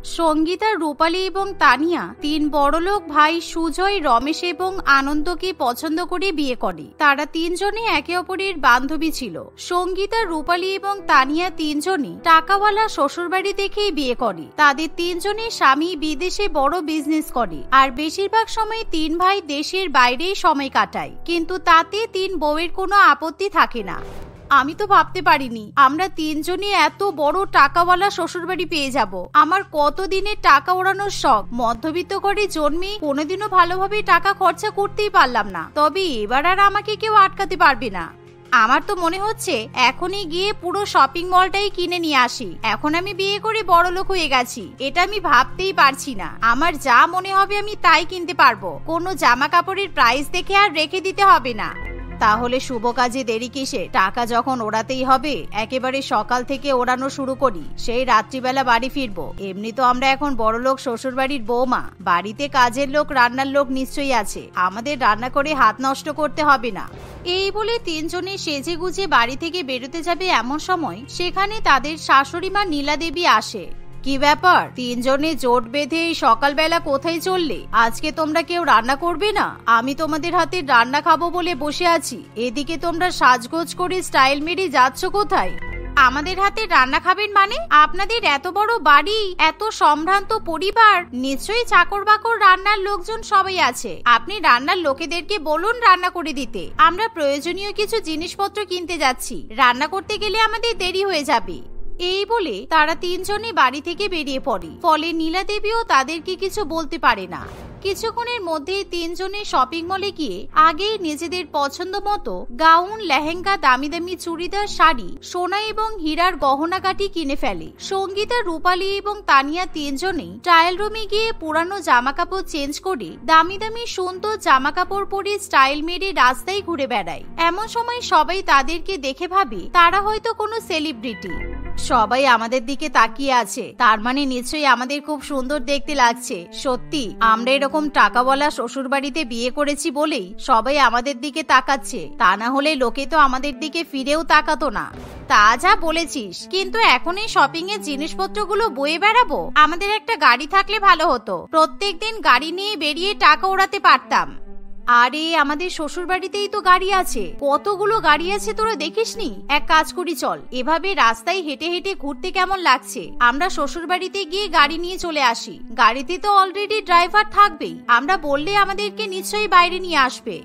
সঙ্গীতা, রূপালী এবং তানিয়া তিন বড়লোক ভাই সুজয়, রমেশ এবং আনন্দকে পছন্দ করে বিয়ে করে। তারা তিনজনে একে অপরের বান্ধবী ছিল। সঙ্গীতা, রূপালী এবং তানিয়া তিনজনই টাকাওয়ালা শ্বশুরবাড়ি দেখেই বিয়ে করে। তাদের তিনজনের স্বামী বিদেশে বড় বিজনেস করে আর বেশিরভাগ সময় তিন ভাই দেশের বাইরেই সময় কাটায়, কিন্তু তাতে তিন বউয়ের কোনো আপত্তি থাকে না। আমি তো ভাবতে পারিনি আমরা তিনজনই এত বড় টাকাওয়ালা শ্বশুরবাড়ি পেয়ে যাব। আমার কতদিনের টাকা ওড়ানোর শখ, মধ্যবিত্ত ঘরে জন্মে কোনোদিনও ভালোভাবে টাকা খরচা করতেই পারলাম না। তবে এবার আর আমাকে কেউ আটকাতে পারবে না। আমার তো মনে হচ্ছে এখনই গিয়ে পুরো শপিং মলটাই কিনে নিয়ে আসি। এখন আমি বিয়ে করে বড়লোক হয়ে গেছি, এটা আমি ভাবতেই পারছি না। আমার যা মনে হবে আমি তাই কিনতে পারবো, কোনো জামা কাপড়ের প্রাইস দেখে আর রেখে দিতে হবে না। তাহলে শুভ কাজে দেরি কিসে? টাকা যখন ওড়াতেই হবে একেবারে সকাল থেকে ওড়ানো শুরু করি, সেই রাত্রিবেলা বাড়ি ফিরবো। এমনি তো আমরা এখন বড়লোক শ্বশুর বাড়ির বৌমা, বাড়িতে কাজের লোক, রান্নার লোক নিশ্চয়ই আছে, আমাদের রান্না করে হাত নষ্ট করতে হবে না। এই বলে তিনজনে সেজে গুজে বাড়ি থেকে বেরোতে যাবে এমন সময় সেখানে তাদের শাশুড়ি মা নীলা দেবী আসে। কি ব্যাপার, তিনজনে জোট বেঁধে এই সকালবেলা কোথায় চললে? আজকে তোমরা কেউ রান্না করবে না? আমি তোমাদের হাতে রান্না খাবো বলে বসে আছি, এদিকে তোমরা সাজগোজ করে স্টাইল মেরে যাচ্ছ কোথায়? আমাদের হাতে রান্না খাবেন মানে? আপনাদের এত বড় বাড়ি, এত সম্ভ্রান্ত পরিবার, নিশ্চয়ই চাকর বাকর, রান্নার লোকজন সবাই আছে। আপনি রান্নার লোকেদেরকে বলুন রান্না করে দিতে। আমরা প্রয়োজনীয় কিছু জিনিসপত্র কিনতে যাচ্ছি, রান্না করতে গেলে আমাদের দেরি হয়ে যাবে। এই বলে তারা তিনজনে বাড়ি থেকে বেরিয়ে পড়ে। ফলে নীলা দেবীও তাদেরকে কিছু বলতে পারে না। কিছুক্ষণের মধ্যে তিনজনে শপিং মলে গিয়ে আগেই নিজেদের পছন্দ মতো গাউন, লেহেঙ্গা, দামি দামি চুড়িদার, শাড়ি, সোনা এবং হীরার গহনাগাটি কিনে ফেলে। সঙ্গীতা, রূপালী এবং তানিয়া তিনজনেই ট্রায়াল রুমে গিয়ে পুরানো জামা কাপড় চেঞ্জ করে দামি দামি সুন্দর জামা কাপড় পরে স্টাইল মেরে রাস্তায় ঘুরে বেড়ায়। এমন সময় সবাই তাদেরকে দেখে ভাবে তারা হয়তো কোনো সেলিব্রিটি। সবাই আমাদের দিকে তাকিয়ে আছে, তার মানে নিশ্চয়ই আমাদের খুব সুন্দর দেখতে লাগছে। সত্যি আমরা এরকম টাকাওয়ালা শ্বশুর বাড়িতে বিয়ে করেছি বলেই সবাই আমাদের দিকে তাকাচ্ছে, তা না হলে লোকে তো আমাদের দিকে ফিরেও তাকাতো না। তা যা বলেছিস, কিন্তু এখন এই শপিং এর জিনিসপত্রগুলো বয়ে বেড়াবো? আমাদের একটা গাড়ি থাকলে ভালো হতো, প্রত্যেকদিন গাড়ি নিয়ে বেরিয়ে টাকা ওড়াতে পারতাম। আরে আমাদের শ্বশুর বাড়িতেই তো গাড়ি আছে, কতগুলো গাড়ি আছে তোরা দেখিসনি? এক কাজ করি, চল এভাবে রাস্তায় হেঁটে হেঁটে ঘুরতে কেমন লাগছে, আমরা শ্বশুর বাড়িতে গিয়ে গাড়ি নিয়ে চলে আসি। গাড়িতে তো অলরেডি ড্রাইভার থাকবেই, আমরা বললে আমাদেরকে নিশ্চয়ই বাইরে নিয়ে আসবে।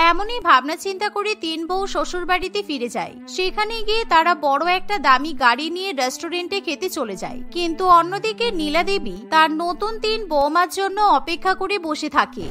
এমনই ভাবনা চিন্তা করে তিন বউ শ্বশুর বাড়িতে ফিরে যায়। সেখানে গিয়ে তারা বড় একটা দামি গাড়ি নিয়ে রেস্টুরেন্টে খেতে চলে যায়। কিন্তু অন্যদিকে নীলা দেবী তার নতুন তিন বৌমার জন্য অপেক্ষা করে বসে থাকে।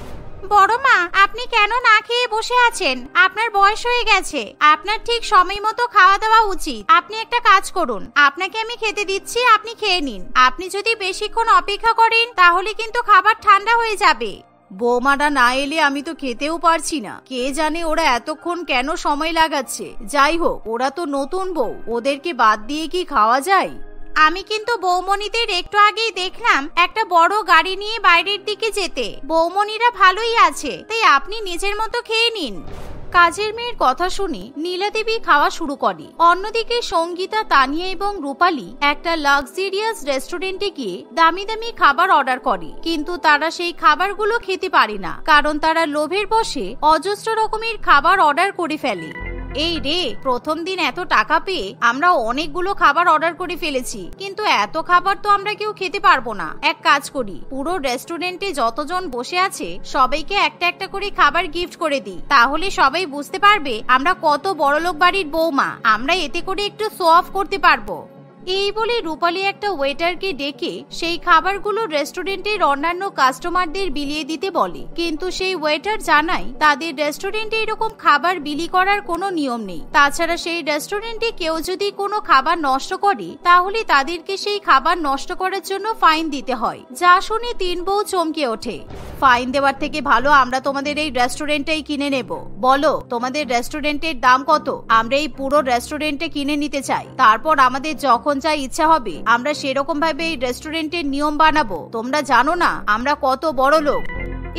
বড় মা, আপনি কেন না খেয়ে বসে আছেন? আপনার বয়স হয়ে গেছে, আপনার ঠিক সময় মতো খাওয়া দাওয়া উচিত। আপনি একটা কাজ করুন, আপনাকে আমি খেতে দিচ্ছি, আপনি খেয়ে নিন। আপনি যদি বেশিক্ষণ অপেক্ষা করেন তাহলে কিন্তু খাবার ঠান্ডা হয়ে যাবে। বৌমাটা না এলে আমি তো খেতেও পারছি না, কে জানে ওরা এতক্ষণ কেন সময় লাগাচ্ছে। যাই হোক, ওরা তো নতুন বউ, ওদেরকে বাদ দিয়ে কি খাওয়া যায়? আমি কিন্তু বৌমনিদের একটু আগেই দেখলাম একটা বড় গাড়ি নিয়ে বাইরের দিকে যেতে। বৌমনিরা ভালোই আছে, তাই আপনি নিজের মতো খেয়ে নিন। কাজের মেয়ের কথা শুনে নীলা দেবী খাওয়া শুরু করে। অন্যদিকে সঙ্গীতা, তানিয়া এবং রূপালী একটা লাক্সারিয়াস রেস্টুরেন্টে গিয়ে দামি দামি খাবার অর্ডার করে, কিন্তু তারা সেই খাবারগুলো খেতে পারে না, কারণ তারা লোভের বশে অজস্র রকমের খাবার অর্ডার করে ফেলে। এই রে, প্রথম দিন এত টাকা পেয়ে আমরা অনেকগুলো খাবার অর্ডার করে ফেলেছি, কিন্তু এত খাবার তো আমরা কেউ খেতে পারবো না। এক কাজ করি, পুরো রেস্টুরেন্টে যতজন বসে আছে সবাইকে একটা একটা করে খাবার গিফট করে দিই, তাহলে সবাই বুঝতে পারবে আমরা কত বড়লোক বাড়ির বৌমা। আমরা এতে করে একটু শো অফ করতে পারবো। এই বলে রূপালী একটা ওয়েটারকে ডেকে সেই খাবারগুলো রেস্টুরেন্টের অন্যান্য কাস্টমারদের বিলিয়ে দিতে বলে, কিন্তু সেই ওয়েটার জানায় তাদের রেস্টুরেন্টে এরকম খাবার বিলি করার কোনো নিয়ম নেই। তাছাড়া সেই রেস্টুরেন্টে কেউ যদি কোনো খাবার নষ্ট করে তাহলে তাদেরকে সেই খাবার নষ্ট করার জন্য ফাইন দিতে হয়। যা শুনে তিন বউ চমকে ওঠে। ফাইন দেওয়ার থেকে ভালো আমরা তোমাদের এই রেস্টুরেন্টটাই কিনে নেব। বলো তোমাদের রেস্টুরেন্টের দাম কত? আমরা এই পুরো রেস্টুরেন্টে কিনে নিতে চাই, তারপর আমাদের যখন যা ইচ্ছা হবে আমরা সেরকম ভাবে এই রেস্টুরেন্টের নিয়ম বানাবো। তোমরা জানো না আমরা কত বড় লোক।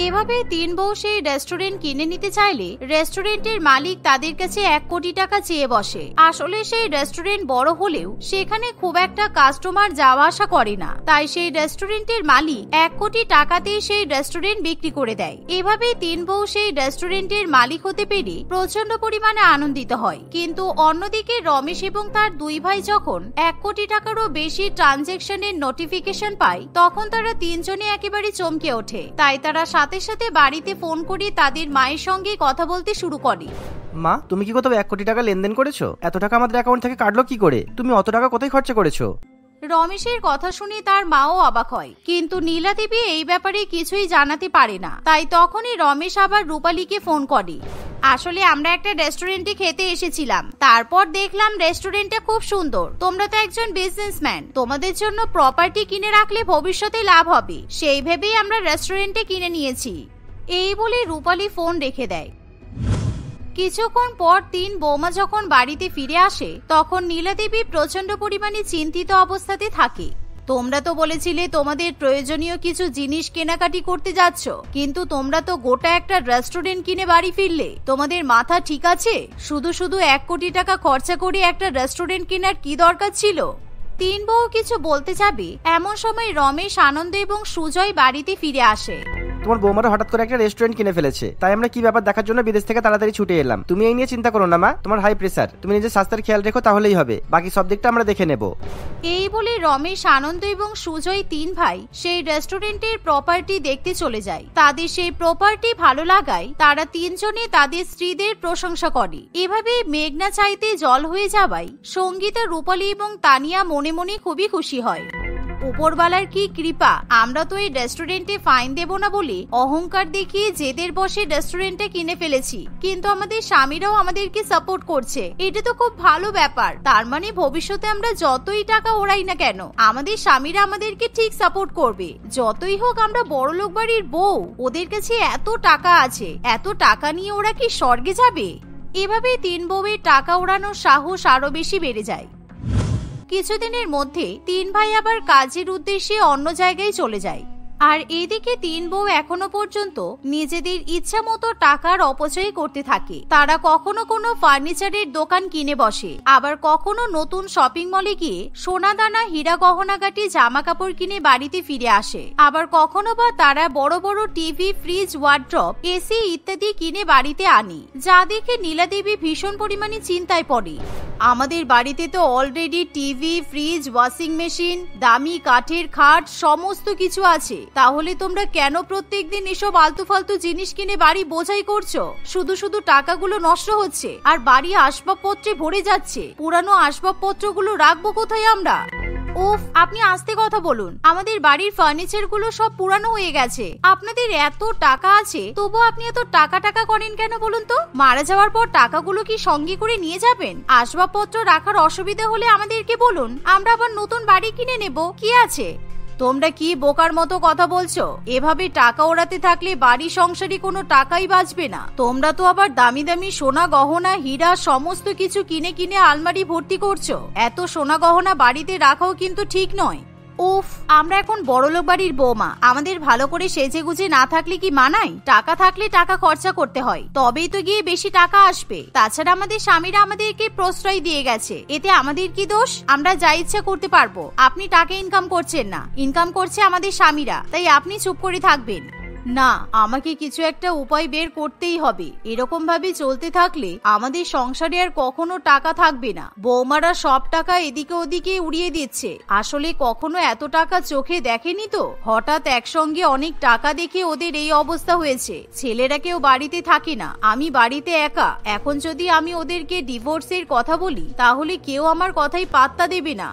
এভাবে তিন বউ সেই রেস্টুরেন্ট কিনে নিতে চাইলে রেস্টুরেন্টের মালিক তাদের কাছে 1 কোটি টাকা চেয়ে বসে। আসলে সেই রেস্টুরেন্ট বড় হলেও সেখানে খুব একটা কাস্টমার যাওয়া আসা করে না, তাই সেই রেস্টুরেন্টের মালিক 1 কোটি টাকাতেই সেই রেস্টুরেন্ট বিক্রি করে দেয়। এভাবে তিন বউ সেই রেস্টুরেন্টের মালিক হতে পেরে প্রচন্ড পরিমাণে আনন্দিত হয়। কিন্তু অন্যদিকে রমেশ এবং তার 2 ভাই যখন 1 কোটি টাকারও বেশি ট্রানজাকশনের নোটিফিকেশন পায় তখন তারা তিনজনে একেবারে চমকে ওঠে। তাই তারা সাথে সাথে বাড়িতে ফোন করে তাদের মায়ের সঙ্গে কথা বলতে শুরু করে। মা, তুমি কি কোথাও 1 কোটি টাকা লেনদেন করেছো? এত টাকা আমাদের অ্যাকাউন্ট থেকে কাটলো কি করে? তুমি অত টাকা কোথায় খরচা করেছো? রমেশের কথা শুনে তার মাও অবাক হয়, কিন্তু নীলা দেবী এই ব্যাপারে কিছুই জানাতে পারে না। তাই তখনই রমেশ আবার রূপালীকে ফোন করে। আসলে আমরা একটা রেস্টুরেন্টে খেতে এসেছিলাম, তারপর দেখলাম রেস্টুরেন্টটা খুব সুন্দর। তোমরা তো একজন বিজনেসম্যান, তোমাদের জন্য প্রপার্টি কিনে রাখলে ভবিষ্যতে লাভ হবে, সেই ভেবেই আমরা রেস্টুরেন্টে কিনে নিয়েছি। এই বলে রূপালী ফোন রেখে দেয়। কিছুক্ষণ পর তিন বৌমা যখন বাড়িতে ফিরে আসে তখন নীলা দেবী প্রচন্ড পরিমাণে চিন্তিত অবস্থাতে থাকে। তোমরা তো বলেছিলে তোমাদের প্রয়োজনীয় কিছু জিনিস কেনাকাটি করতে যাচ্ছ, কিন্তু তোমরা তো গোটা একটা রেস্টুরেন্ট কিনে বাড়ি ফিরলে। তোমাদের মাথা ঠিক আছে? শুধু শুধু 1 কোটি টাকা খরচা করে একটা রেস্টুরেন্ট কেনার কি দরকার ছিল? তিন বউ কিছু বলতে যাবে এমন সময় রমেশ, আনন্দ এবং সুজয় বাড়িতে ফিরে আসে। তোমার বৌমারা হঠাৎ করে একটা রেস্টুরেন্ট কিনে ফেলেছে, তাই আমরা কি ব্যাপার দেখার জন্য বিদেশ থেকে তাড়াতাড়ি ছুটে এলাম। তুমি এই নিয়ে চিন্তা করো না মা, তোমার হাই প্রেসার, তুমি নিজের স্বাস্থ্যের খেয়াল রেখো, তাহলেই হবে। বাকি সব দিকটা আমরা দেখে নেব। এই বলে রমেশ, আনন্দ এবং সুজয় 3 ভাই সেই রেস্টুরেন্টের প্রপার্টি দেখতে চলে যায়। তাদের সেই প্রপার্টি ভালো লাগায় তারা তিনজনে তাদের স্ত্রীদের প্রশংসা করে। এভাবে মেঘনা চাইতে জল হয়ে যাওয়ায় সঙ্গীতা, রূপালী এবং তানিয়া মনে মনে খুবই খুশি হয়। উপরওয়ালার কি কৃপা, আমরা তো এই রেস্টুরেন্টে ফাইন দেব না বলে অহংকার দেখিয়ে জেদের বসে রেস্টুরেন্টটা কিনে ফেলেছি, কিন্তু আমাদের স্বামীরাও আমাদেরকে সাপোর্ট করছে। এটা তো খুব ভালো ব্যাপার। তার মানে ভবিষ্যতে আমরা যতই টাকা ওড়াই না কেন আমাদের স্বামীরা আমাদেরকে ঠিক সাপোর্ট করবে। যতই হোক আমরা বড়লোক বাড়ির বউ, ওদের কাছে এত টাকা আছে, এত টাকা নিয়ে ওরা কি স্বর্গে যাবে? এভাবে তিন বউয়ের টাকা ওড়ানোর সাহস আরো বেশি বেড়ে যায়। কিছুদিনের মধ্যে 3 ভাই আবার কাজের উদ্দেশ্যে অন্য জায়গায় চলে যায়। আর এদিকে 3 বউ এখনো পর্যন্ত নিজেদের ইচ্ছা মতো টাকার অপচয় করতে থাকে। তারা কখনো কোনো ফার্নিচারের দোকান কিনে বসে, আবার কখনো নতুন শপিং মলে গিয়ে সোনা দানা, হীরা গহনাগাটি, জামা কাপড় কিনে বাড়িতে ফিরে আসে। আবার কখনো বা তারা বড় বড় টিভি, ফ্রিজ, ওয়ার্ড্রপ, এসি ইত্যাদি কিনে বাড়িতে আনে, যা দেখে নীলা দেবী ভীষণ পরিমাণে চিন্তায় পড়ে। আমাদের বাড়িতে তো already TV, fridge, washing machine, দামি কাঠের খাট সমস্ত কিছু আছে, তাহলে তোমরা কেন প্রত্যেকদিন এসব আলতু ফালতু জিনিস কিনে বাড়ি বোঝাই করছো? শুধু শুধু টাকাগুলো নষ্ট হচ্ছে আর বাড়ি আসবাবপত্রে ভরে যাচ্ছে। পুরানো আসবাবপত্রগুলো রাখবো কোথায় আমরা? উফ, আপনি আস্তে কথা বলুন। আমাদের বাড়ির ফার্নিচার গুলো সব পুরানো হয়ে গেছে। আপনাদের এত টাকা আছে, তবু আপনি এত টাকা করেন কেন বলুন তো? মারা যাওয়ার পর টাকাগুলো কি সঙ্গে করে নিয়ে যাবেন? আসবাবপত্র রাখার অসুবিধা হলে আমাদেরকে বলুন, আমরা আবার নতুন বাড়ি কিনে নেব। কি আছে? তোমরা কি বোকার মতো কথা বলছো? এভাবে টাকা ওড়াতে থাকলে বাড়ি সংসারে কোনো টাকাই বাঁচবে না। তোমরা তো আবার দামি দামি সোনা গহনা, হীরা সমস্ত কিছু কিনে কিনে আলমারি ভর্তি করছো। এত সোনা গহনা বাড়িতে রাখাও কিন্তু ঠিক নয়। উফ, আমরা এখন বড়লোক বাড়ির বৌমা, আমাদের ভালো করে সেজে গুজে না থাকলে কি মানায়? টাকা থাকলে টাকা খরচা করতে হয়, তবেই তো গিয়ে বেশি টাকা আসবে। তাছাড়া আমাদের স্বামীরা আমাদেরকে প্রশ্রয় দিয়ে গেছে, এতে আমাদের কি দোষ? আমরা যা ইচ্ছা করতে পারবো। আপনি টাকা ইনকাম করছেন না, ইনকাম করছে আমাদের স্বামীরা, তাই আপনি চুপ করে থাকবেন না। আমাকে কিছু একটা উপায় বের করতেই হবে। এরকম ভাবে চলতে থাকলে আমাদের সংসারে আর কখনো টাকা থাকবে না। বৌমারা সব টাকা এদিকে ওদিকে উড়িয়ে দিচ্ছে। আসলে কখনো এত টাকা চোখে দেখেনি তো, হঠাৎ একসঙ্গে অনেক টাকা দেখে ওদের এই অবস্থা হয়েছে। ছেলেরা কেউ বাড়িতে থাকে না, আমি বাড়িতে একা। এখন যদি আমি ওদেরকে ডিভোর্সের কথা বলি তাহলে কেউ আমার কথাই পাত্তা দেবে না।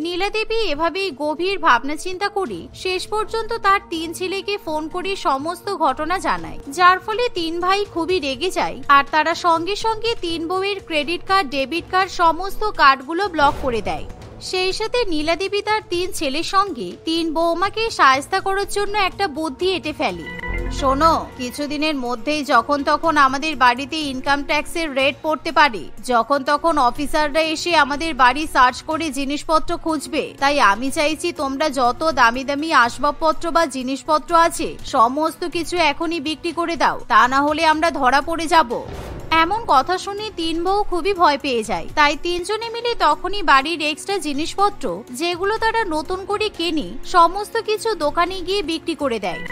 নীলা দেবী এভাবেই গভীর ভাবনা চিন্তা করে শেষ পর্যন্ত তার 3 ছেলেকে ফোন করে সমস্ত ঘটনা জানায়, যার ফলে 3 ভাই খুবই রেগে যায় আর তারা সঙ্গে সঙ্গে 3 বউয়ের ক্রেডিট কার্ড, ডেবিট কার্ড সমস্ত কার্ডগুলো ব্লক করে দেয়। সেই সাথে নীলা দেবী তার 3 ছেলের সঙ্গে 3 বৌমাকে শায়েস্তা করার জন্য একটা বুদ্ধি এঁটে ফেলে। শোনো, কিছুদিনের মধ্যেই যখন তখন আমাদের বাড়িতে ইনকাম ট্যাক্সের রেড পড়তে পারে, যখন তখন অফিসাররা এসে আমাদের বাড়ি সার্চ করে জিনিসপত্র খুঁজবে। তাই আমি চাইছি তোমরা যত দামি দামি আসবাবপত্র বা জিনিসপত্র আছে সমস্ত কিছু এখনই বিক্রি করে দাও, তা না হলে আমরা ধরা পড়ে যাব। এমন কথা শুনে তিন বউ খুবই ভয় পেয়ে যায়। তাই তিনজনে মিলে তখনই বাড়ির এক্সট্রা জিনিসপত্র যেগুলো তারা নতুন করে কেনে সমস্ত কিছু দোকানে গিয়ে বিক্রি করে দেয়।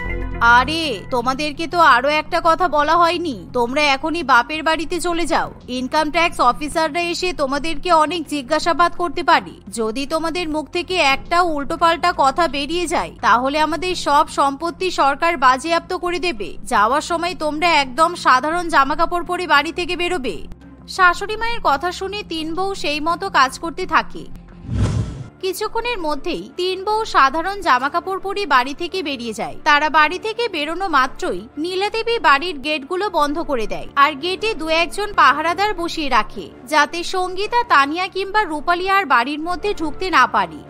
আরে তোমাদেরকে তো আরো একটা কথা বলা হয়নি, তোমরা এখনই বাপের বাড়িতে চলে যাও। ইনকাম ট্যাক্স অফিসাররা এসে তোমাদেরকে অনেক জিজ্ঞাসাবাদ করতে পারে। যদি তোমাদের মুখ থেকে একটা উল্টোপাল্টা কথা বেরিয়ে যায় তাহলে আমাদের সব সম্পত্তি সরকার বাজেয়াপ্ত করে দেবে। যাওয়ার সময় তোমরা একদম সাধারণ জামা কাপড় পরে বাড়ি থেকে বেরোবে। শাশুড়ি মায়ের কথা শুনে তিন বউ সেই মতো কাজ করতে থাকে। কিছুক্ষণের মধ্যেই তিন বউ সাধারণ জামা কাপড় পরে বাড়ি থেকে বেরিয়ে যায়। তারা বাড়ি থেকে বেরোনো মাত্রই নীলা দেবী বাড়ির গেটগুলো বন্ধ করে দেয় আর গেটে দু একজন পাহারাদার বসিয়ে রাখে, যাতে সঙ্গীতা, তানিয়া কিংবা রূপালী আর বাড়ির মধ্যে ঢুকতে না পারে।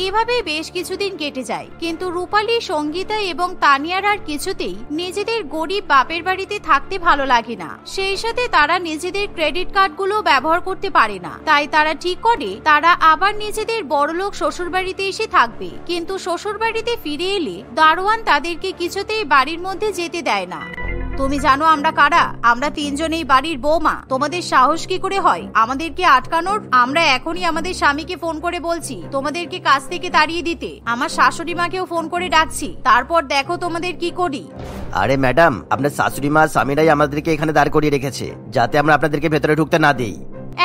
এভাবে বেশ কিছুদিন কেটে যায়, কিন্তু রূপালী, সঙ্গীতা এবং তানিয়ার আর কিছুতেই নিজেদের গরিব বাপের বাড়িতে থাকতে ভালো লাগে না। সেই সাথে তারা নিজেদের ক্রেডিট কার্ডগুলো ব্যবহার করতে পারে না। তাই তারা ঠিক করে তারা আবার নিজেদের বড়লোক শ্বশুর বাড়িতে এসে থাকবে। কিন্তু শ্বশুর বাড়িতে ফিরে এলে দারোয়ান তাদেরকে কিছুতেই বাড়ির মধ্যে যেতে দেয় না। তুমি জানো আমরা কারা? আমরা তিনজনেই বাড়ির বৌমা। তোমাদের সাহস কি করে হয় আমাদেরকে আটকানোর? আমরা এখনই আমাদের স্বামীকে ফোন করে বলছি তোমাদেরকে কাজ থেকে তাড়িয়ে দিতে। আমার শাশুড়ি মাকেও ফোন করে ডাকছি, তারপর দেখো তোমাদের কি করি। আরে ম্যাডাম, আপনার শাশুড়ি মা স্বামীরাই আমাদেরকে এখানে দাঁড় করিয়ে রেখেছে যাতে আমরা আপনাদেরকে ভেতরে ঢুকতে না দেই।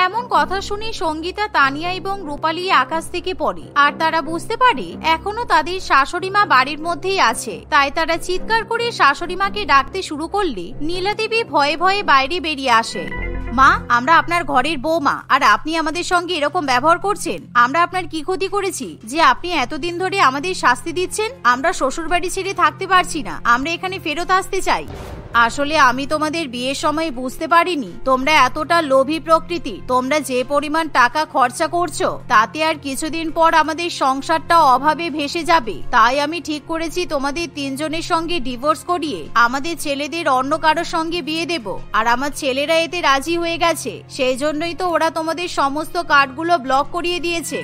এমন কথা শুনে সঙ্গীতা, তানিয়া এবং রূপালী আকাশ থেকে পড়ে আর তারা বুঝতে পারে এখনো তাদের শাশুড়ি মা বাড়ির মধ্যেই আছে। তাই তারা চিৎকার করে শাশুড়ি মাকে ডাকতে শুরু করলে নীলা দেবী ভয়ে ভয়ে বাইরে বেরিয়ে আসে। মা, আমরা আপনার ঘরের বৌমা আর আপনি আমাদের সঙ্গে এরকম ব্যবহার করছেন। আমরা আপনার কি ক্ষতি করেছি যে আপনি এতদিন ধরে আমাদের শাস্তি দিচ্ছেন? আমরা শ্বশুর বাড়ি ছেড়ে থাকতে পারছি না, আমরা এখানে ফেরত আসতে চাই। আসলে আমি তোমাদের বিয়ের সময় বুঝতে পারিনি তোমরা এতটা লোভী প্রকৃতি। তোমরা যে পরিমাণ টাকা খরচা করছো তাতে আর কিছুদিন পর আমাদের সংসারটা অভাবে ভেসে যাবে। তাই আমি ঠিক করেছি তোমাদের তিনজনের সঙ্গে ডিভোর্স করিয়ে আমাদের ছেলেদের অন্য কারোর সঙ্গে বিয়ে দেব। আর আমার ছেলেরা এতে রাজি হয়ে গেছে, সেই জন্যই তো ওরা তোমাদের সমস্ত কার্ডগুলো ব্লক করিয়ে দিয়েছে।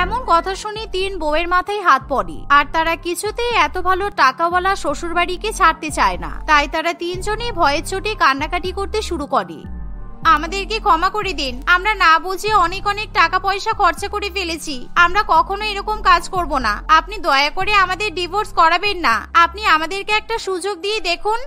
এমন কথা শুনে তিন বউয়ের মাথায় হাত পড়ে আর তারা কিছুতেই এত ভালো টাকাওয়ালা শ্বশুর বাড়িকে ছাড়তে চায় না। তাই তারা তিনজনে ভয়ের চোটে কান্নাকাটি করতে শুরু করে। আমাদেরকে ক্ষমা করে দিন, আমরা না বুঝে অনেক অনেক টাকা পয়সা খরচা করে ফেলেছি। আমরা কখনো এরকম কাজ করব না। আপনি দয়া করে আমাদের ডিভোর্স করাবেন না। আপনি আমাদেরকে একটা সুযোগ দিয়ে দেখুন।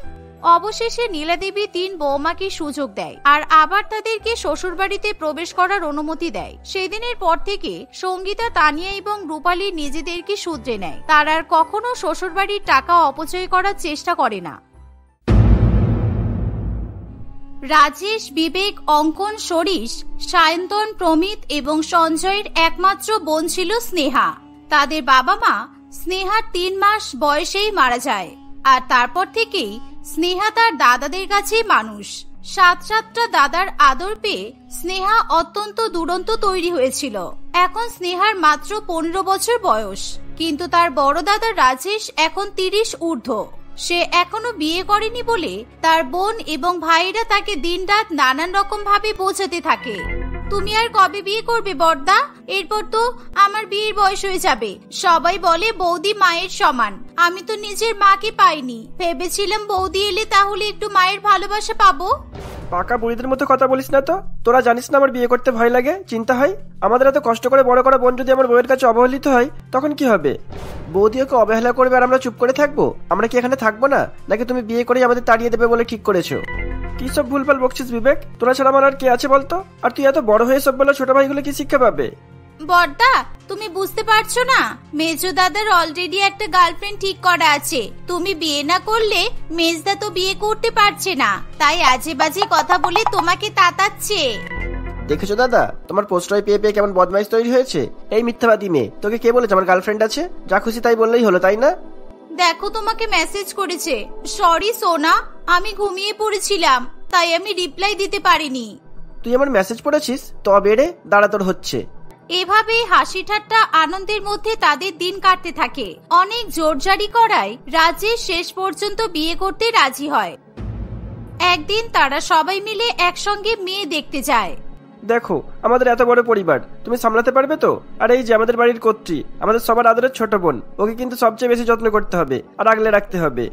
অবশেষে নীলা দেবী তিন বৌমাকে সুযোগ দেয় আর আবার তাদেরকে শ্বশুর বাড়িতে প্রবেশ করার অনুমতি দেয়। সেদিনের পর থেকে সঙ্গীতা, তানিয়া এবং রূপালী নিজেদেরকে শুধরে নেয়। তারা আর কখনো শ্বশুর বাড়ির টাকা অপচয় করার চেষ্টা করে না। রাজেশ, বিবেক, অঙ্কন, সরিষ, সায়ন্তন, প্রমিত এবং সঞ্জয়ের একমাত্র বোন ছিল স্নেহা। তাদের বাবা মা স্নেহার 3 মাস বয়সেই মারা যায় আর তারপর থেকেই স্নেহা তার দাদাদের কাছেই মানুষ। 7টা দাদার আদর পেয়ে স্নেহা অত্যন্ত দুরন্ত তৈরি হয়েছিল। এখন স্নেহার মাত্র 15 বছর বয়স, কিন্তু তার বড় দাদা রাজেশ এখন 30 ঊর্ধ্ব। সে এখনো বিয়ে করেনি বলে তার বোন এবং ভাইরা তাকে দিনরাত নানান রকম ভাবে বোঝাতে থাকে। তুমি আর কবে বিয়ে করবে বড়দা? এরপর তো আমার বিয়ের বয়স হয়ে যাবে। সবাই বলে বৌদি মায়ের সমান। আমি তো নিজের মাকে পাইনি, ভেবেছিলাম বৌদি এলে তাহলে একটু মায়ের ভালোবাসা পাবো। পাকা বুড়িদের মতো কথা বলিস না তো। তোরা জানিস না আমার বিয়ে করতে ভয় লাগে, চিন্তা হয়। আমাদের এত কষ্ট করে বড় করা বোন যদি আমার বউয়ের কাছে অবহেলিত হয় তখন কি হবে? বৌদি ওকে অবহেলা করবে আর আমরা চুপ করে থাকবো? আমরা কি এখানে থাকবো না, নাকি তুমি বিয়ে করেই আমাদের তাড়িয়ে দেবে বলে ঠিক করেছো? কি সব ভুলভাল বকছিস বিবেক? তোরা ছাড়া আমার আর কে আছে বলতো? আর তুই এত বড় হয়ে সব বলে ছোট ভাইগুলো কি শিক্ষা পাবে? বড়দা, তুমি বুঝতে পারছো না? মেজো দাদার অলরেডি একটা গার্লফ্রেন্ড ঠিক করা আছে। তুমি বিয়ে না করলে মেজদা তো বিয়ে করতে পারছে না, তাই আজে বাজে কথা বলে তোমাকে তাতাচ্ছে। দেখেছো দাদা, তোমার পোস্টার পেয়ে পেয়ে কেমন বদমাইশ তৈরি হয়েছে? এই মিথ্যাবাদী মেয়ে, তোকে কে বলেছে আমার গার্লফ্রেন্ড আছে? যা খুশি তাই বললেই হলো, তাই না? দেখো, তোমাকে মেসেজ করেছে। সরি সোনা, আমি ঘুমিয়ে পড়েছিলাম, তাই আমি রিপ্লাই দিতে পারিনি। তুই আমার মেসেজ পড়েছিস? তবে রে, দাঁড়া তোর হচ্ছে। এভাবেই হাসি ঠাট্টা আনন্দের মধ্যে তাদের দিন কাটতে থাকে। অনেক জোরজারি করায় রাজেশ শেষ পর্যন্ত বিয়ে করতে রাজি হয়। একদিন তারা সবাই মিলে একসঙ্গে মেয়ে দেখতে যায়। দেখো, আমাদের এত বড় পরিবার, তুমি সামলাতে পারবে তো? আর এই যে আমাদের বাড়ির কর্ত্রী, আমাদের সবার আদরের ছোট বোন, ওকে কিন্তু সবচেয়ে বেশি যত্ন করতে হবে আর আগলে রাখতে হবে।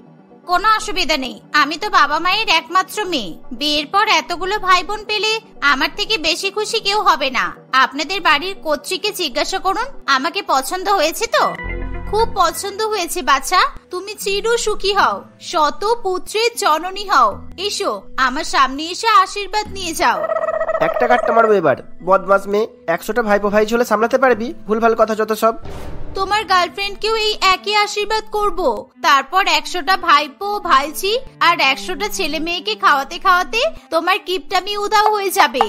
কোনো অসুবিধা নেই, আমি তো বাবা মায়ের একমাত্র মেয়ে। বিয়ের পর এতগুলো ভাই বোন পেলে আমার থেকে বেশি খুশি কেউ হবে না। আপনাদের বাড়ির কর্ত্রীকে জিজ্ঞাসা করুন আমাকে পছন্দ হয়েছে তো। খুব পছন্দ হয়েছে বাচ্চা, তুমি চির সুখী হও, শত পুত্রের জননী হও। এসো আমার সামনে এসে আশীর্বাদ নিয়ে যাও। একটা কাটটা মারবো এবার, বদমাস মেয়ে। 100টা ভাইপো ভাই ঝোলে সামলাতে পারবি? ভুলভাল কথা যত সব। তোমার গার্লফ্রেন্ডকেও এই একই আশীর্বাদ করব। তারপর 100টা ভাইপো ভাইঝি আর 100টা ছেলে মেয়েকে খাওয়াতে খাওয়াতে তোমার কিপটামি উধাও হয়ে যাবে।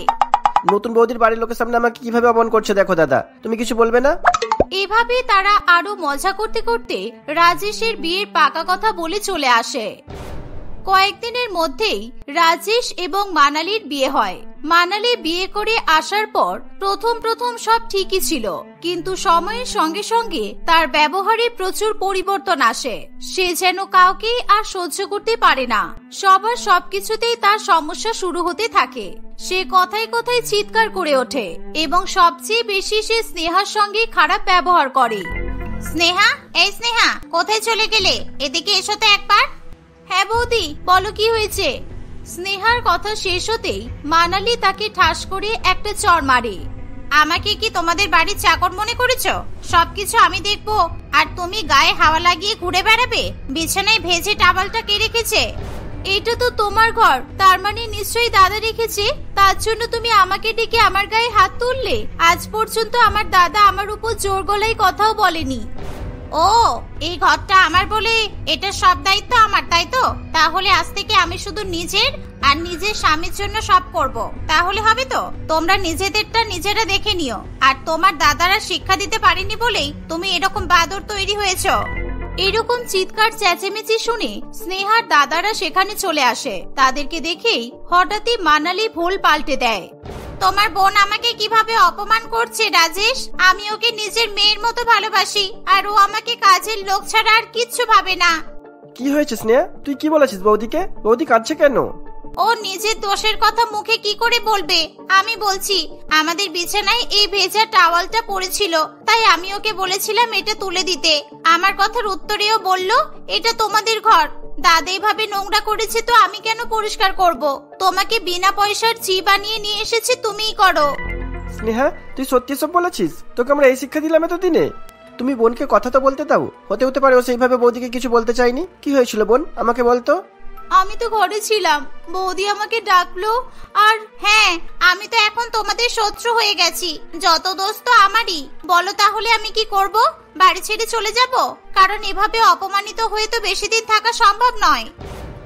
নতুন বৌদির বাড়ির লোকের সামনে আমাকে কিভাবে অপমান করছে দেখো দাদা, তুমি কিছু বলবে না? এভাবে তারা আরো মজা করতে করতে রাজেশের বিয়ের পাকা কথা বলে চলে আসে। কয়েকদিনের মধ্যেই রাজেশ এবং মানালির বিয়ে হয়। মানালি বিয়ে করে আসার পর প্রথম সব ঠিকই ছিল, কিন্তু সময়ের সঙ্গে সঙ্গে তার ব্যবহারে প্রচুর পরিবর্তন আসে। সে যেন কাউকে আর সহ্য করতে পারে না। সবার সবকিছুতেই তার সমস্যা শুরু হতে থাকে। সে কথায় কথায় চিৎকার করে ওঠে এবং সবচেয়ে বেশি সে স্নেহার সঙ্গে খারাপ ব্যবহার করে। স্নেহা, এই স্নেহা, কোথায় চলে গেলে? এদিকে এসো তো একবার। হ্যাঁ বৌদি, বলো কি হয়েছে? স্নেহার কথা শেষ হতেই মানালি তাকে ঠাস করে একটা চড় মারে। আমাকে কি তোমাদের বাড়ির চাকর মনে করেছো? সবকিছু আমি দেখবো আর তুমি গায়ে হাওয়া লাগিয়ে ঘুরে বেড়াবে? বিছানায় ভেজে টাওয়ালটা কে রেখেছে? এটা তো তোমার ঘর, তার মানে নিশ্চয়ই দাদা রেখেছে। তার জন্য তুমি আমাকে ডেকে আমার গায়ে হাত তুললে? আজ পর্যন্ত আমার দাদা আমার উপর জোর গলায় কথাও বলেনি। ও, এই ঘরটা আমার বলে এটা সব দায়িত্ব আমার, তাই তো? তাহলে আজ থেকে আমি শুধু নিজের আর নিজের স্বামীর জন্য সব করব। তাহলে হবে তো? তোমরা নিজেদেরটা নিজেরা দেখে নিও। আর তোমার দাদারা শিক্ষা দিতে পারেনি বলেই তুমি এরকম বাদর তৈরি হয়েছো। এরকম চিৎকার চেঁচেমেচি শুনে স্নেহার দাদারা সেখানে চলে আসে। তাদেরকে দেখেই হঠাৎই মানালি ভুল পাল্টে দেয়। তোমার বোন আমাকে কিভাবে অপমান করছে রাজেশ। আমি ওকে নিজের মেয়ের মতো ভালোবাসি, আর ও আমাকে কাজের লোক ছাড়া আর কিচ্ছু ভাবে না। কি হয়েছে স্নেহা? তুই কি বলেছিস বৌদিকে? বৌদি কাঁদছে কেন? ও নিজের দোষের কথা মুখে কি করে বলবে? আমি বলছি, আমাদের বিছানায় এই ভেজা টাওয়ালটা পড়েছিল, তাই আমি ওকে বলেছিলাম এটা তুলে দিতে। আমার কথার উত্তরেও বলল এটা তোমাদের ঘর, দাদা এভাবে নোংরা করেছে তো আমি কেন পরিষ্কার করব? তোমাকে বিনা পয়সার চি বানিয়ে নিয়ে এসেছি, তুমিই করো। স্নেহা, তুই সত্যি সব বলেছিস? তোকে আমরা এই শিক্ষা দিলাম এতদিনে? তুমি বোনকে কথা তো বলতে দাও। হতে পারে ও সেইভাবে বৌদিকে কিছু বলতে চাইনি। কি হয়েছিল বোন, আমাকে বলতো। আমি তো ঘরে ছিলাম, বৌদি আমাকে ডাকলো। আর হ্যাঁ, আমি তো এখন তোমাদের শত্রু হয়ে গেছি। যত দোষ তো আমারই। বলো তাহলে আমি কি করব? বাড়ি ছেড়ে চলে যাব? কারণ এভাবে অপমানিত হয়ে তো বেশি দিন থাকা সম্ভব নয়।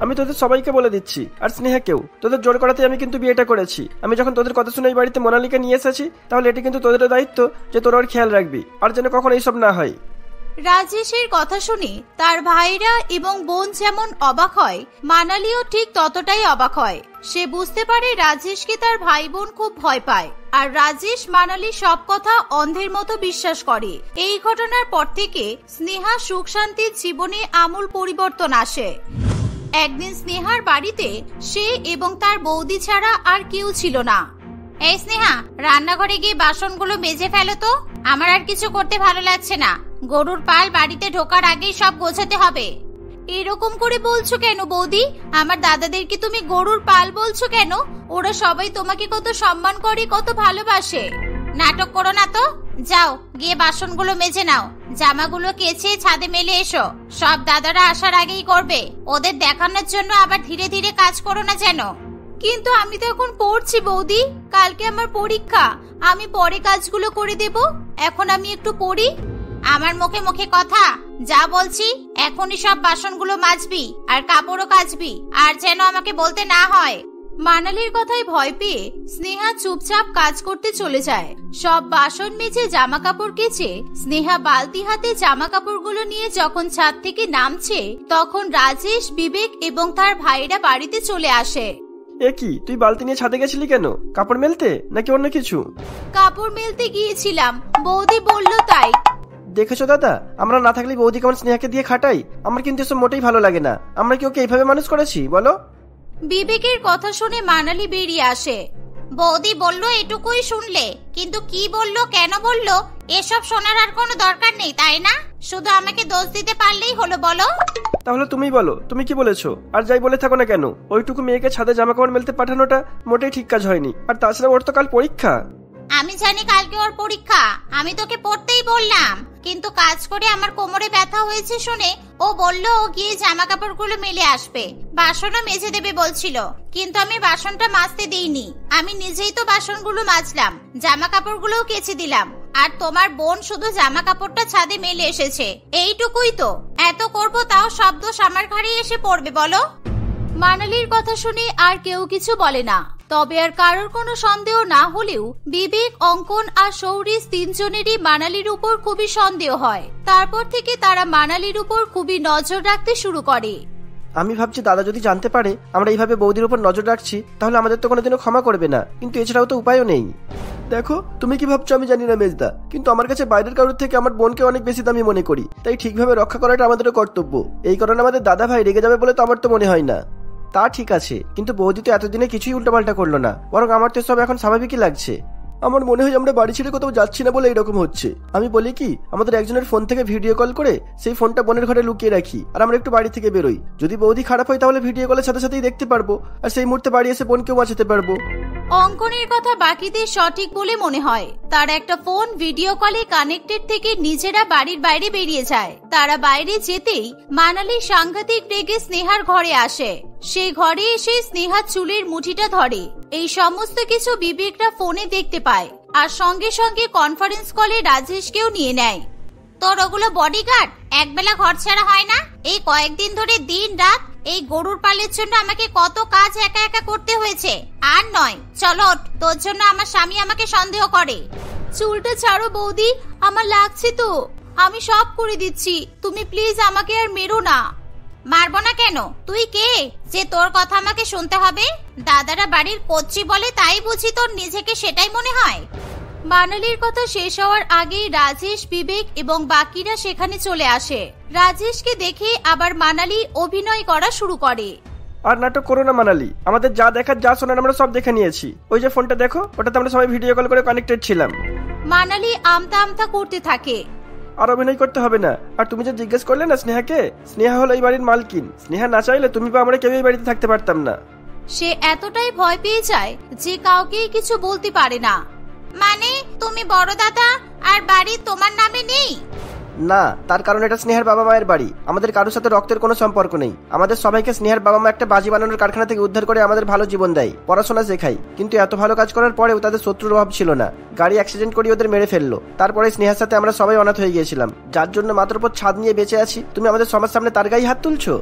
আমি তোদের সবাইকে বলে দিচ্ছি, আর স্নেহাকেও। তোদের জোর করাতে আমি কিন্তু বিয়েটা করেছি। আমি যখন তোদের কথা শুনে এই বাড়িতে মোনালিকা নিয়ে এসেছি, তাহলে এটা কিন্তু তোদের দায়িত্ব যে তোরা ওর খেয়াল রাখবি, আর যেন কখনো এইসব না হয়। রাজেশের কথা শুনে তার ভাইরা এবং বোন যেমন অবাক হয়, মানালিও ঠিক ততটাই অবাক হয়। সে বুঝতে পারে রাজেশকে তার ভাই বোন খুব ভয় পায়, আর রাজেশ মানালির সব কথা অন্ধের মতো বিশ্বাস করে। এই ঘটনার পর থেকে স্নেহা সুখ শান্তির জীবনে আমূল পরিবর্তন আসে। একদিন স্নেহার বাড়িতে সে এবং তার বৌদি ছাড়া আর কেউ ছিল না। এই স্নেহা, রান্নাঘরে গিয়ে বাসনগুলো মেজে ফেলো তো। আমার আর কিছু করতে ভালো লাগছে না। গরুর পাল বাড়িতে ঢোকার আগেই সব গোছাতে হবে। এরকম করে বলছো কেন বৌদি? আমার দাদাদেরকে তুমি গরুর পাল বলছো কেন? ওরা সবাই তোমাকে কত সম্মান করে, কত ভালোবাসে। নাটক করো না তো, যাও গিয়ে বাসনগুলো মেজে নাও। জামাগুলো কেচে ছাদে মেলে এসো। সব দাদারা আসার আগেই করবে। ওদের দেখানোর জন্য আবার ধীরে ধীরে কাজ করো না যেন। কিন্তু আমি তো এখন পড়ছি বৌদি, কালকে আমার পরীক্ষা। আমি পরে কাজগুলো করে দেব, এখন আমি একটু পড়ি। আমার মুখে মুখে কথা, যা বলছি এখনই সব বাসনগুলো মাজবি আর কাপড়ও কাচবি, আর যেন আমাকে বলতে না হয়। মানালির কথায় ভয় পেয়ে স্নেহা চুপচাপ কাজ করতে চলে যায়। সব বাসন মেজে জামা কাপড় কেচে স্নেহা বালতি হাতে জামা কাপড়গুলো নিয়ে যখন ছাদ থেকে নামছে, তখন রাজেশ, বিবেক এবং তার ভাইরা বাড়িতে চলে আসে। এ কি, তুই বালতি নিয়ে ছাদে গেছিলি কেন? কাপড় মেলতে নাকি অন্য কিছু? কাপড় মেলতে গিয়েছিলাম, বৌদি বললো তাই। দেখেছো দাদা, আমরা না থাকলে বৌদি কেমন স্নেহাকে দিয়ে খাটাই। আমার কিন্তু এসব মোটেই ভালো লাগে না। আমরা কি ওকে এইভাবে মানুষ করেছি বলো? বিবেকের কথা শুনে মানালি বেরিয়ে আসে। বৌদি বলল এটুকুই শুনলে, কিন্তু কি বলল, কেন বলল, এসব শোনার আর কোনো দরকার নেই, তাই না? শুধু আমাকে দোষ দিতে পারলেই হলো, বলো। তাহলে তুমি বলো, তুমি কি বলেছো? আর যাই বলে থাকো না কেন, ওইটুকু মেয়েকে ছাদে জামা কাপড় মেলতে পাঠানোটা মোটেই ঠিক কাজ হয়নি। আর তাছাড়া ওর তো কাল পরীক্ষা। আমি জানি কালকে ওর পরীক্ষা, আমি তোকে পড়তেই বললাম, কিন্তু কাজ করে আমার কোমরে ব্যথা হয়েছে শুনে ও বলল ও গিয়ে জামা কাপড়গুলো মেলে আসবে, বাসনও মেজে দেবে বলছিল, কিন্তু আমি বাসনটা মাজতে দিইনি। আমি নিজেই তো বাসনগুলো মাজলাম, জামা কাপড়গুলোও কেচে দিলাম, আর তোমার বোন শুধু জামা কাপড়টা ছাদে মেলে এসেছে, এইটুকুই তো। এত করব তাও সব দোষ আমার ঘাড়ে এসে পড়বে, বলো? মানালির কথা শুনে আর কেউ কিছু বলে না। তবে আর কারোর কোনো সন্দেহ না হলেও বিবেক, অঙ্কন আর সৌরিশ তিনজনেরই মানালির উপর খুবই সন্দেহ হয়। তারপর থেকে তারা মানালির উপর খুবই নজর রাখতে শুরু করে। আমি ভাবছি দাদা যদি জানতে পারে আমরা এইভাবে বৌদির উপর নজর রাখছি, তাহলে আমাদের তো কোনোদিনও ক্ষমা করবে না, কিন্তু এছাড়াও তো উপায়ও নেই। দেখো, তুমি কি ভাবছো আমি জানি না মেজদা, কিন্তু আমার কাছে বাইরের কারোর থেকে আমার বোনকে অনেক বেশি দামি মনে করি, তাই ঠিকভাবে রক্ষা করাটা আমাদেরও কর্তব্য। এই কারণে আমাদের দাদা ভাই রেগে যাবে বলে তো আমার তো মনে হয় না। তা ঠিক আছে, কিন্তু বৌদি তো এতদিনে কিছুই উল্টাপাল্টা করলো না, বরং আমার তো সব এখন স্বাভাবিকই লাগছে। আমার মনে হয় আমরা বাড়ি ছেড়ে কোথাও যাচ্ছি না বলে এরকম হচ্ছে। আমি বলি কি, আমাদের একজনের ফোন থেকে ভিডিও কল করে সেই ফোনটা বোনের ঘরে লুকিয়ে রাখি, আর আমরা একটু বাড়ি থেকে বেরোই। যদি বৌদি খারাপ হয় তাহলে ভিডিও কলের সাথে সাথেই দেখতে পারবো, আর সেই মুহূর্তে বাড়ি এসে বোনকেও বাঁচাতে পারবো। অঙ্কনের কথা বাকিদের সঠিক বলে মনে হয়। তার একটা ফোন ভিডিও কলে কানেক্টেড থেকে নিজেরা বাড়ির বাইরে বেরিয়ে যায়। তারা বাইরে যেতেই মানালি সাংঘাতিক রেগে স্নেহার ঘরে আসে। সেই ঘরে এসে স্নেহা চুলের মুঠিটা ধরে। এই সমস্ত কিছু বিবেকরা ফোনে দেখতে পায়, আর সঙ্গে সঙ্গে কনফারেন্স কলে রাজেশকেও নিয়ে নেয়। তোর ওগুলো বডিগার্ড একবেলা ঘর ছাড়া হয় না? এই কয়েকদিন ধরে দিন রাত এই গরুর পালের জন্য আমাকে কত কাজ একা একা করতে হয়েছে। আর নয়, চলো, তোর জন্য আমার স্বামী আমাকে সন্দেহ করে। চুলটা ছাড়ো বৌদি, আমার লাগছে তো, আমি সব করে দিচ্ছি, তুমি প্লিজ আমাকে আর মেরো না। মারবো না কেন? তুই কে যে তোর কথা আমাকে শুনতে হবে? দাদারা বাড়ির কচ্চি বলে তাই বুঝি তোর নিজেকে সেটাই মনে হয়? মানালির কথা শেষ হওয়ার আগেই রাজেশ, বিবেক এবং বাকিরা সেখানে চলে আসে। রাজেশকে দেখে আবার মানালি অভিনয় করা শুরু করে। আর নাটক করো না মানালি, আমাদের যা দেখার যা শোনার আমরা সব দেখে নিয়েছি। ওই যে ফোনটা দেখো, ওটাতে আমরা সবাই ভিডিও কল করে কানেক্টেড ছিলাম। মানালি আমতা আমতা করতে থাকে। আর অভিনয় করতে হবে না। আর তুমি যে জিজ্ঞেস করলে না স্নেহাকে, স্নেহা হলো এই বাড়ির মালকিন। স্নেহা না চাইলে তুমি বা আমরা কেউ এই বাড়িতে থাকতে পারতাম না। সে এতটাই ভয় পেয়ে যায় যে কাউকেই কিছু বলতে পারে না। মানে তুমি বড় দাদা আর বাড়ি তোমার নামে নেই? না, তার কারণ এটা স্নেহার বাবা মায়ের বাড়ি। আমাদের কারোর সাথে রক্তের কোনো সম্পর্ক নেই। আমাদের সবাইকে স্নেহার বাবা মা একটা বাজি বানানোর কারখানা থেকে উদ্ধার করে আমাদের ভালো জীবন দেয়, পড়াশোনা শেখায়। কিন্তু এত ভালো কাজ করার পরেও তাদের শত্রুর অভাব ছিল না। গাড়ি অ্যাক্সিডেন্ট করে ওদের মেরে ফেললো। তারপরে স্নেহার সাথে আমরা সবাই অনাথ হয়ে গিয়েছিলাম, যার জন্য মাত্র উপর ছাদ নিয়ে বেঁচে আছি। তুমি আমাদের সবার সামনে তার গায়ে হাত তুলছো?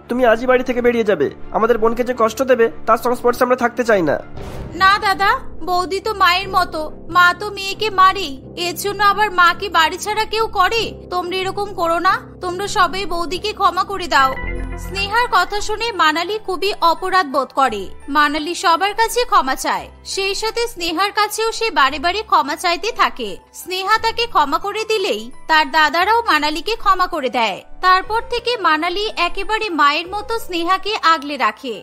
তুমি আজই বাড়ি থেকে বেরিয়ে যাবে। আমাদের বোনকে যে কষ্ট দেবে তার সংস্পর্শে আমরা থাকতে চাই না। না দাদা, বৌদি তো মায়ের মতো, মা তো মেয়েকে মারেই, এর জন্য আবার মাকে বাড়ি ছাড়া কেউ করে? তোমরা এরকম করো না, তোমরা সবাই বৌদিকে ক্ষমা করে দাও। স্নেহার কথা শুনে মানালি খুবই অপরাধ বোধ করে। মানালি সবার কাছে ক্ষমা চায়, সেই সাথে স্নেহার কাছেও সে বারে বারে ক্ষমা চাইতে থাকে। স্নেহা তাকে ক্ষমা করে দিলেই তার দাদারাও মানালিকে ক্ষমা করে দেয়। তারপর থেকে মানালি একেবারে মায়ের মতো স্নেহাকে আগলে রাখে।